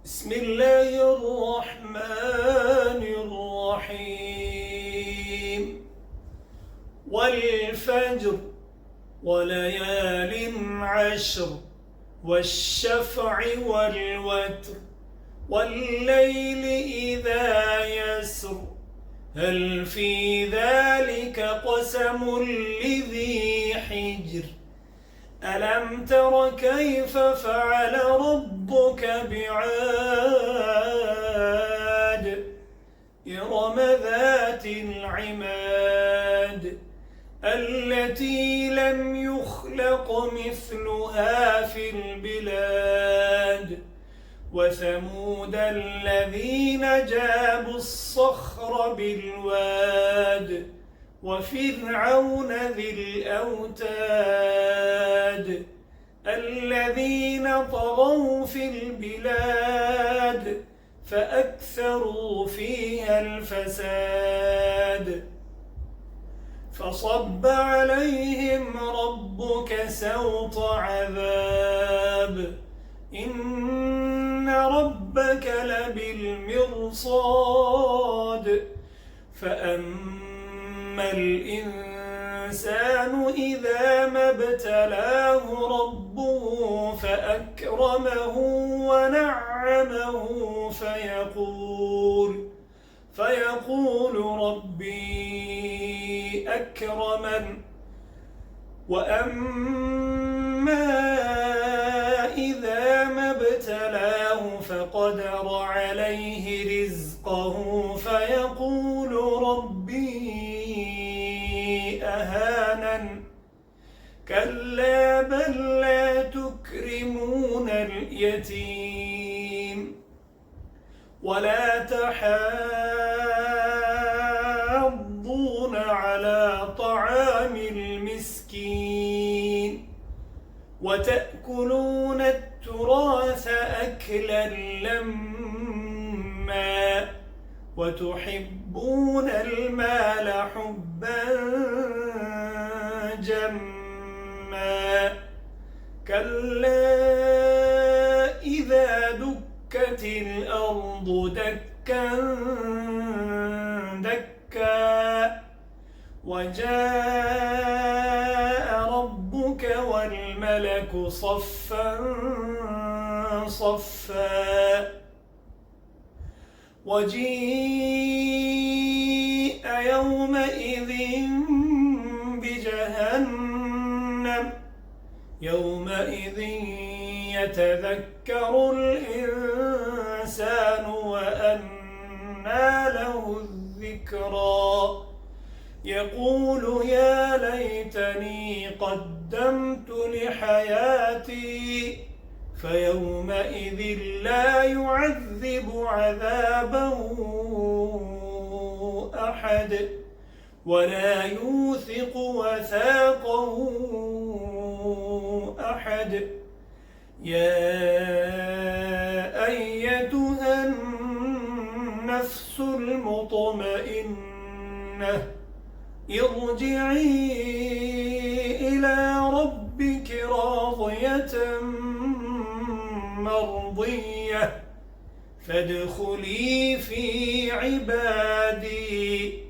بسم الله الرحمن الرحيم والفجر وليال عشر والشفع والوتر والليل إذا يسر هل في ذلك قسم لذي حجر ألم تر كيف فعل ربك بعاد إرم ذات العماد التي لم يخلق مثلها في البلاد وثمود الذين جابوا الصخر بالواد وفرعون ذي الأوتاد الذين طغوا في البلاد فأكثروا فيها الفساد فصب عليهم ربك سوط عذاب إن ربك لبالمرصاد فأما الإنسان إذا ما ابتلاه ربه فأكرمه ونعمه فيقول ربي أكرمن وأما إذا ما ابتلاه فقدر عليه رزقه فيقول ربي أهانن كلا بل لا تكرمون اليتيم ولا تحاضون على طعام المسكين وتأكلون التراث أكلا لما وتحبون المال حبا جما كلا إذا دكت الأرض دكا دكا وجاء ربك والملك صفا صفا وجيء يومئذ بجهنم يومئذ يتذكر الإنسان وأنى له الذكرى يقول يا ليتني قدمت لحياتي فيومئذ لا يعذب عذابه أحد ولا يوثق وثاقه أحد يا أيتها النفس المطمئنة ارجعي إلى ربك راضية مرضية فادخلي في عبادي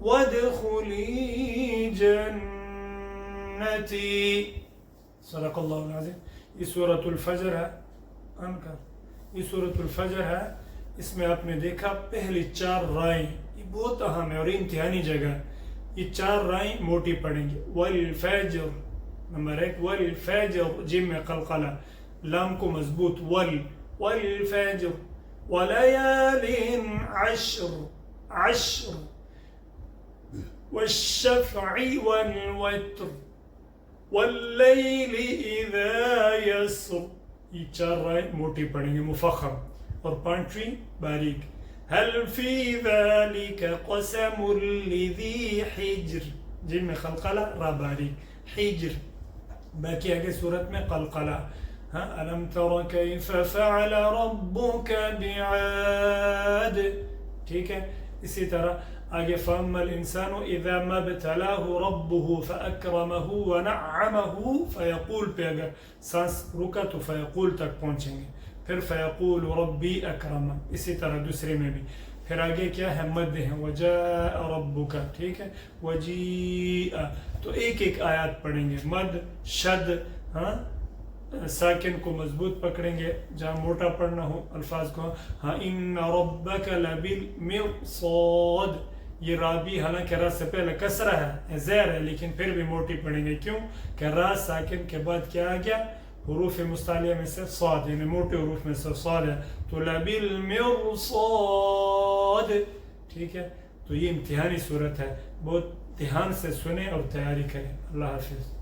وادخلي جنتي صدق الله العظيم. ये सूरतुल फजर है अनकर ये सूरतुल फजर है। इसमें आपने देखा पहली चार राय ये बहुत अहम है और इम्तिहानी जगह ये चार राय मोटी पड़ेंगी। वल फजर नंबर 1 वल फजर जिम में कलकला लाम को मजबूत वल फजर वलयालिन अश्र अश्र والشفع والوتر والليل إذا يسر ये चार राय मोटी पड़ेंगे मुफखम और पांचवी बारीक। हल फी ذلك قسم لذي حجر जिन में खलकला रा बारीक हिजर बाकी आगे सूरत में कलकला। हाँ अलम तरा कैफ फअल रब्बुक बिआद ठीक है। इसी तरह आगे फअम्मल इंसानु इज़ा मब्तलाहु रब्बुहु फअक्रमहु व नअमहु फयक़ूल पे अगर सांस रुका तो फयक़ूल तक पहुँचेंगे। پھر فیقول ربی اکرم، اسی طرح دوسرے میں بھی. پھر آگے کیا ہے؟ مد ہے، وجاء ربک، ٹھیک ہے، وجیء. تو ایک ایک آیات پڑھیں گے، مد، شد، ہاں، ساکن کو مضبوط پکڑیں گے جہاں موٹا پڑھنا ہو الفاظ کو. ہاں، ان ربک لبالمرصاد، یہ رابی حالانکہ را سے پہلے کسرہ ہے، زیر ہے، لیکن پھر بھی موٹی پڑھیں گے. کیوں کہ را ساکن کے بعد کیا آ گیا؟ حروف مستعلیہ میں سے صاد، یعنی موٹے حروف میں سے صاد ہے، تو لبالمرصاد، ٹھیک ہے. تو یہ امتحانی صورت ہے، بہت دھیان سے سنیں اور تیاری کریں. اللہ حافظ.